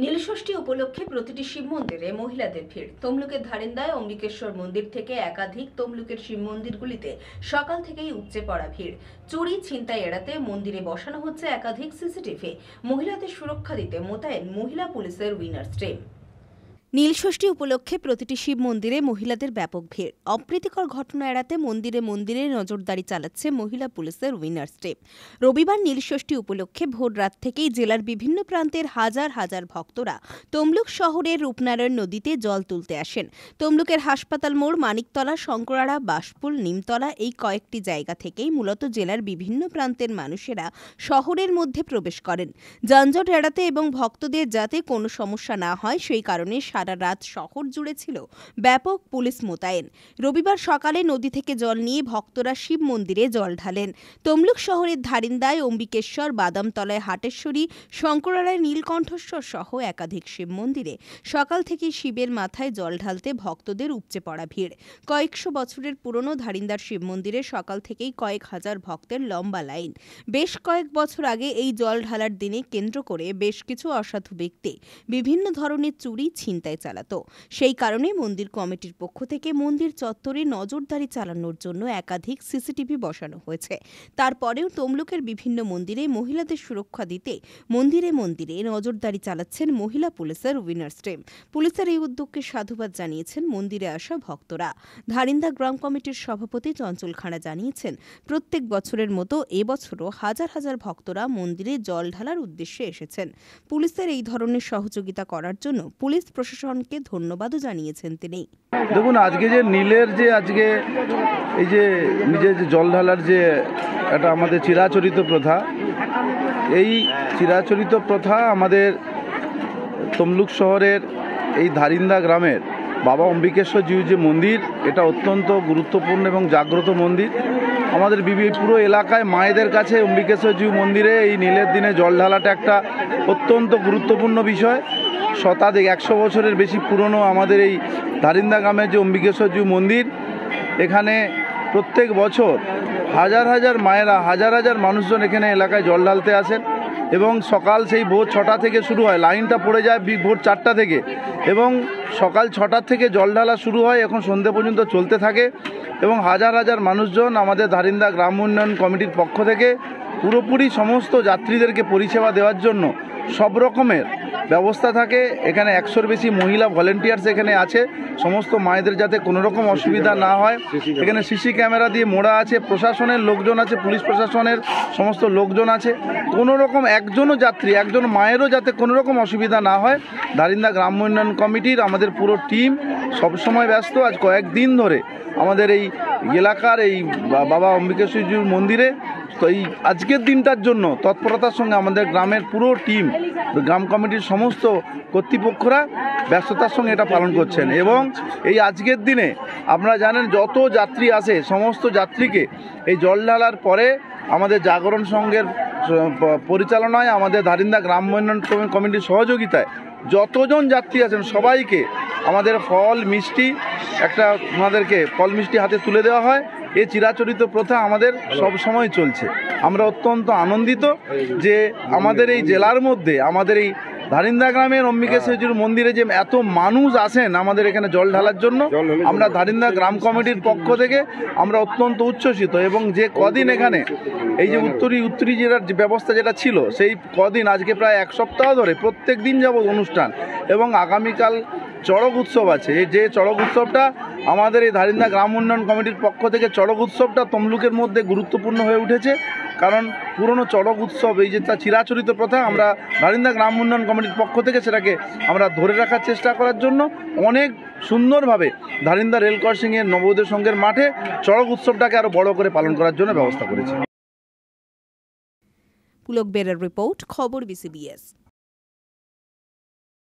নীলষষ্ঠী উপলক্ষে প্রতিটি শিব মন্দিরে মহিলাদের ভিড়। তমলুকের ধারিন্দায় অম্বিকেশ্বর মন্দির থেকে একাধিক তমলুকের শিব মন্দিরগুলিতে সকাল থেকেই উপচে পড়া ভিড়। চুরি ছিনতাই এড়াতে মন্দিরে বসানো হচ্ছে একাধিক সিসিটিভি। মহিলাদের সুরক্ষা দিতে মোতায়েন মহিলা পুলিশের উইনার্স টিম। নীলষষ্ঠী উপলক্ষে প্রতিটি শিব মন্দিরে মহিলাদের ব্যাপক ভিড়। অপ্রীতিকর ঘটনা এড়াতে মন্দিরে মন্দিরে নজরদারি চালাচ্ছে মহিলা পুলিশের উইনার্স টিম। রবিবার নীলষষ্ঠী উপলক্ষে ভোর রাত থেকেই জেলার বিভিন্ন প্রান্তের হাজার হাজার ভক্তরা তমলুক শহরের রূপনারায়ণ নদীতে জল তুলতে আসেন। তমলুকের হাসপাতাল মোড়, মানিকতলা, শঙ্করাড়া, বাসপুল, নিমতলা এই কয়েকটি জায়গা থেকেই মূলত জেলার বিভিন্ন প্রান্তের মানুষেরা শহরের মধ্যে প্রবেশ করেন। যানজট এড়াতে এবং ভক্তদের যাতে কোনো সমস্যা না হয় সেই কারণে সারা রাত শহর জুড়ে ছিল ব্যাপক পুলিশ মোতায়েন। রবিবার সকালে নদী থেকে জল নিয়ে ভক্তরা শিব মন্দিরে জল ঢালেন। তমলুক শহরের ধারিন্দায় অম্বিকেশ্বর, বাদামতলায় হাটেশ্বরী, শঙ্করাড়ায় নীলকণ্ঠেশ্বর সহ একাধিক শিব মন্দিরে সকাল থেকে শিবের মাথায় জল ঢালতে ভক্তদের উপচে পড়া ভিড়। কয়েকশো বছরের পুরনো ধারিন্দার শিব মন্দিরে সকাল থেকেই কয়েক হাজার ভক্তের লম্বা লাইন। বেশ কয়েক বছর আগে এই জল ঢালার দিনে কেন্দ্র করে বেশ কিছু অসাধু ব্যক্তি বিভিন্ন ধরনের চুরি ছিনতাই চালাতো। সেই কারণে মন্দির কমিটির পক্ষ থেকে মন্দির চত্বরে নজরদারি চালানোর জন্য একাধিক সিসিটিভি বসানো হয়েছে। তারপরেও তমলুকের বিভিন্ন মন্দিরে মহিলাদের সুরক্ষা দিতে মন্দিরে মন্দিরে নজরদারি চালাচ্ছেন মহিলা পুলিশের উইনার্স টিম। পুলিশের এই উদ্যোগকে সাধুবাদ জানিয়েছেন মন্দিরে আসা ভক্তরা। ধারিন্দা গ্রাম কমিটির সভাপতি চঞ্চল খাঁড়া জানিয়েছেন, প্রত্যেক বছরের মতো এবছরও হাজার হাজার ভক্তরা মন্দিরে জল ঢালার উদ্দেশ্যে এসেছেন। পুলিশের এই ধরনের সহযোগিতা করার জন্য পুলিশ প্রশাসনকে ধন্যবাদও জানিয়েছেন তিনি। দেখুন, আজকে যে নীলের যে আজকে এই যে নিজের জল ঢালার যে একটা আমাদের চিরাচরিত প্রথা, এই চিরাচরিত প্রথা আমাদের তমলুক শহরের এই ধারিন্দা গ্রামের বাবা অম্বিকেশ্বরজিউ যে মন্দির, এটা অত্যন্ত গুরুত্বপূর্ণ এবং জাগ্রত মন্দির। আমাদের পুরো এলাকায় মায়েদের কাছে অম্বিকেশ্বরজিউ মন্দিরে এই নীলের দিনে জল ঢালাটা একটা অত্যন্ত গুরুত্বপূর্ণ বিষয়। শতাধিক 100 বছরের বেশি পুরনো আমাদের এই ধারিন্দা গ্রামের যে অম্বিকেশ্বরজিউ মন্দির, এখানে প্রত্যেক বছর হাজার হাজার মায়েরা, হাজার হাজার মানুষজন এখানে এলাকায় জল ঢালতে আসেন এবং সকাল সেই ভোর 6টা থেকে শুরু হয়, লাইনটা পড়ে যায় ভোর 4টা থেকে এবং সকাল 6টার থেকে জল ঢালা শুরু হয়, এখন সন্ধ্যে পর্যন্ত চলতে থাকে এবং হাজার হাজার মানুষজন আমাদের ধারিন্দা গ্রাম উন্নয়ন কমিটির পক্ষ থেকে পুরোপুরি সমস্ত যাত্রীদেরকে পরিষেবা দেওয়ার জন্য সব রকমের ব্যবস্থা থাকে। এখানে 100-র বেশি মহিলা ভলেন্টিয়ার্স এখানে আছে, সমস্ত মায়েদের যাতে কোনো রকম অসুবিধা না হয়। এখানে সিসি ক্যামেরা দিয়ে মোড়া আছে, প্রশাসনের লোকজন আছে, পুলিশ প্রশাসনের সমস্ত লোকজন আছে। কোনো রকম একজনও যাত্রী, একজন মায়েরও যাতে কোনো রকম অসুবিধা না হয়, ধারিন্দা গ্রাম উন্নয়ন কমিটির আমাদের পুরো টিম সবসময় ব্যস্ত। আজ কয়েকদিন ধরে আমাদের এই এলাকার এই বাবা অম্বিকেশ্বরজিউ মন্দিরে তো এই আজকের দিনটার জন্য তৎপরতার সঙ্গে আমাদের গ্রামের পুরো টিম, গ্রাম কমিটির সমস্ত কর্তৃপক্ষরা ব্যস্ততার সঙ্গে এটা পালন করছেন এবং এই আজকের দিনে আপনারা জানেন যত যাত্রী আসে সমস্ত যাত্রীকে এই জল ঢালার পরে আমাদের জাগরণ সংঘের পরিচালনায়, আমাদের ধারিন্দা গ্রাম উন্নয়ন কমিটির সহযোগিতায় যতজন যাত্রী আছেন সবাইকে আমাদের ফল মিষ্টি ওনাদেরকে ফল মিষ্টি হাতে তুলে দেওয়া হয়। এই চিরাচরিত প্রথা আমাদের সব সময় চলছে। আমরা অত্যন্ত আনন্দিত যে আমাদের এই জেলার মধ্যে, আমাদের এই ধারিন্দা গ্রামের অম্বিকেশ্বরজিউ মন্দিরে যে এত মানুষ আসেন আমাদের এখানে জল ঢালার জন্য, আমরা ধারিন্দা গ্রাম কমিটির পক্ষ থেকে আমরা অত্যন্ত উচ্ছ্বসিত এবং যে কদিন এখানে এই যে উত্তরি জেলার যে ব্যবস্থা যেটা ছিল, সেই কদিন আজকে প্রায় 1 সপ্তাহ ধরে প্রত্যেক দিন যাবৎ অনুষ্ঠান এবং আগামীকাল চড়ক উৎসব আছে। এই যে চড়ক উৎসবটা আমাদের এই ধারিন্দা গ্রাম উন্নয়ন কমিটির পক্ষ থেকে চড়ক উৎসবটা তমলুকের মধ্যে গুরুত্বপূর্ণ হয়ে উঠেছে, কারণ পুরনো চড়ক উৎসব এই যে তার চিরাচরিত প্রথা, আমরা ধারিন্দা গ্রাম উন্নয়ন কমিটির পক্ষ থেকে সেটাকে আমরা ধরে রাখার চেষ্টা করার জন্য অনেক সুন্দরভাবে ধারিন্দা রেল ক্রসিংয়ের নবোদয় সংঘের মাঠে চড়ক উৎসবটাকে আরও বড় করে পালন করার জন্য ব্যবস্থা করেছি। পুলক বেরার রিপোর্ট, খবর BCBS।